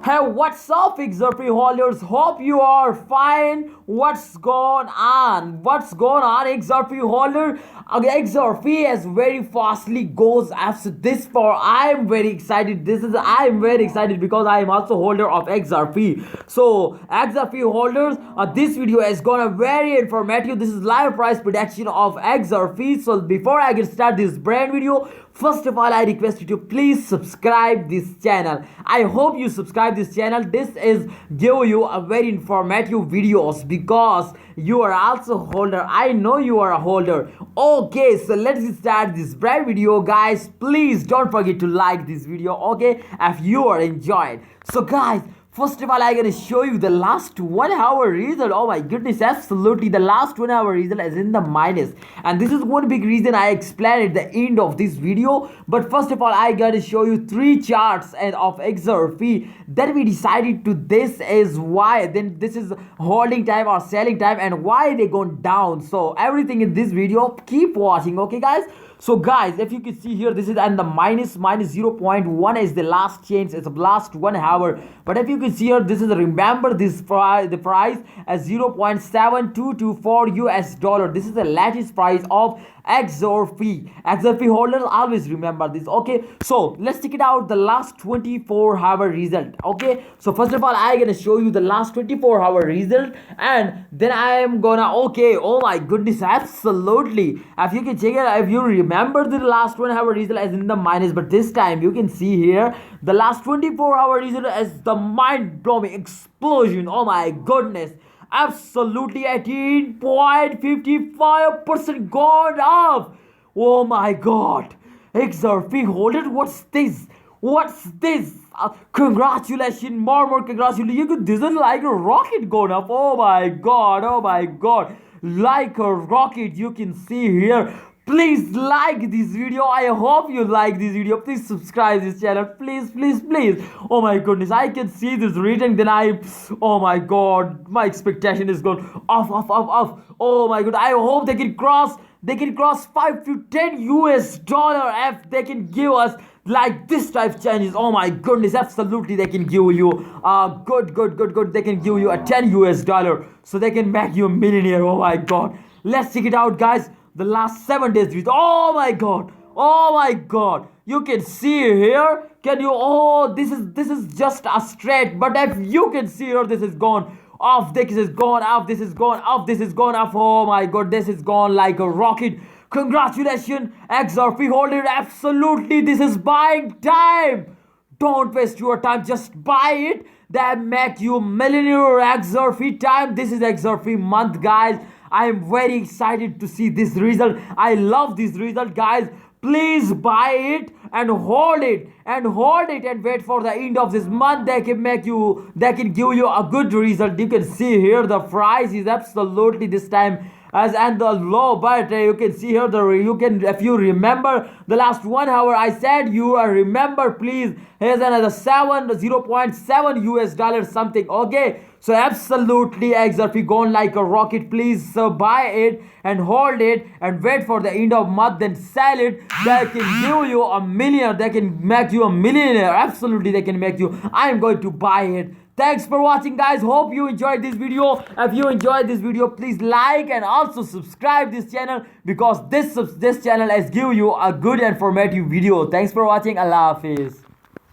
Hey, what's up, XRP holders? Hope you are fine. What's going on? What's going on, XRP holder? XRP as very fastly goes after this for. I am very excited. I am very excited because I am also holder of XRP. So XRP holders, this video is gonna very informative. This is live price prediction of XRP. So before I get start this brand video, first of all, I request you to please subscribe this channel. I hope you subscribe this channel. This is give you a very informative videos because you are also holder. I know you are a holder. Okay, so let's start this brand video, guys. Please don't forget to like this video, okay, if you are enjoyed. So guys, first of all, I'm gonna show you the last 1 hour result. Oh my goodness, absolutely. The last 1 hour result is in the minus. And this is one big reason I explained at the end of this video. But first of all, I gotta show you 3 charts and of XRP that we decided to this is why. Then this is holding time or selling time and why they gone down. So everything in this video, keep watching, okay guys? So guys, if you can see here, this is and the minus 0.1 is the last change. It's the last 1 hour. But if you can see here, this is remember this price, the price as 0.7224 US dollar. This is the latest price of XRP. XRP holders always remember this. Okay, so let's check it out the last 24-hour result. Okay, so first of all, I'm gonna show you the last 24-hour result, and then I am gonna oh my goodness, absolutely. If you can check it, if you remember the last 1 hour result as in the minus, but this time you can see here the last 24-hour result as the mind-blowing explosion. Oh my goodness, absolutely 18.55% gone up. Oh my god, XRP holder, what's this? Congratulations, more congratulations. This is like a rocket going up. Oh my god, like a rocket. You can see here. Please like this video. I hope you like this video. Please subscribe this channel, please. Oh my goodness, I can see this reading. Then oh my god, my expectation is going off. Oh my god, I hope they can cross 5 to 10 US dollar if they can give us like this type changes. Oh my goodness, absolutely, they can give you good. They can give you a 10 US dollar, so they can make you a millionaire. Oh my god, let's check it out, guys. The last 7 days with oh my god, you can see here. Can you this is just a straight, but if you can see here, this is gone off, this is gone up, this is gone up, this is gone up. Oh my god, this is gone like a rocket. Congratulations, XRP holder. Absolutely, this is buying time. Don't waste your time, just buy it. That make you millionaire. XRP time. This is XRP month, guys. I am very excited to see this result. I love this result, guys. Please buy it and hold it and wait for the end of this month. They can give you a good result. You can see here the price is absolutely this time as and the low, but you can see here if you remember the last 1 hour, I said you remember, please. Here's another 0.7 US dollar something. Okay, so absolutely XRP gone like a rocket. Please buy it and hold it and wait for the end of month, then sell it. They can give you a million. They can make you a millionaire. Absolutely, they can make you. I am going to buy it. Thanks for watching, guys. Hope you enjoyed this video. If you enjoyed this video, please like and also subscribe this channel because this channel has give you a good informative video. Thanks for watching. Allah Hafiz.